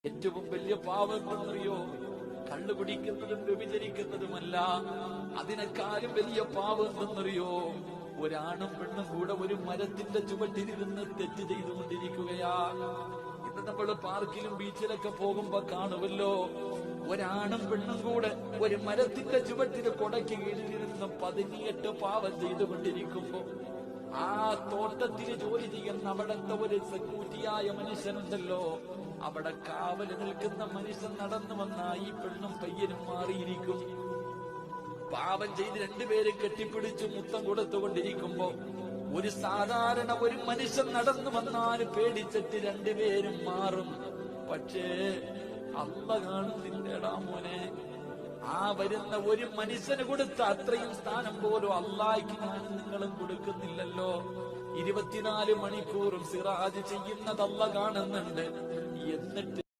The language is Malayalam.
ഏറ്റവും വലിയ പാവം എന്തെന്നറിയോ? കള്ളു കുടിക്കുന്നതും വ്യഭിചരിക്കുന്നതുമല്ല. അതിനേക്കാളും വലിയ പാവം എന്തെന്നറിയോ? ഒരാണും പെണ്ണും കൂടെ ഒരു മരത്തിന്റെ ചുവട്ടിലിരുന്ന് തെറ്റ് ചെയ്തുകൊണ്ടിരിക്കുകയാ. ഇന്ന് നമ്മൾ പാർക്കിലും ബീച്ചിലൊക്കെ പോകുമ്പോ കാണുമല്ലോ, ഒരാണും പെണ്ണും കൂടെ ഒരു മരത്തിന്റെ ചുവട്ടിൽ കൊടയ്ക്ക് കീഴിലിരുന്ന് 18 പാവം ചെയ്തുകൊണ്ടിരിക്കുമ്പോ ആ തോട്ടത്തിൽ ജോലി ചെയ്യുന്ന അവിടത്തെ ഒരു സെക്യൂരിറ്റിയായ മനുഷ്യനുണ്ടല്ലോ, അവിടെ കാവല് നിൽക്കുന്ന മനുഷ്യൻ നടന്നു വന്ന ഈ പെണ്ണും പയ്യനും മാറിയിരിക്കും. പാവം ചെയ്ത് രണ്ടുപേരെ കെട്ടിപ്പിടിച്ച് മുത്തം കൊടുത്തുകൊണ്ടിരിക്കുമ്പോ ഒരു സാധാരണ ഒരു മനുഷ്യൻ നടന്നു വന്നാൽ പേടിച്ചിട്ട് രണ്ടുപേരും മാറും. പക്ഷേ അല്ല കാണുന്നില്ലടാ മോനെ. ആ വരുന്ന ഒരു മനുഷ്യന് കൊടുത്ത അത്രയും സ്ഥാനം പോലും അല്ലാഹ്ക്ക് ഞാനും നിങ്ങളും കൊടുക്കുന്നില്ലല്ലോ. 24 മണിക്കൂറും സിറാജ് ചെയ്യുന്നത് അല്ല കാണുന്നുണ്ട്. എന്നിട്ട്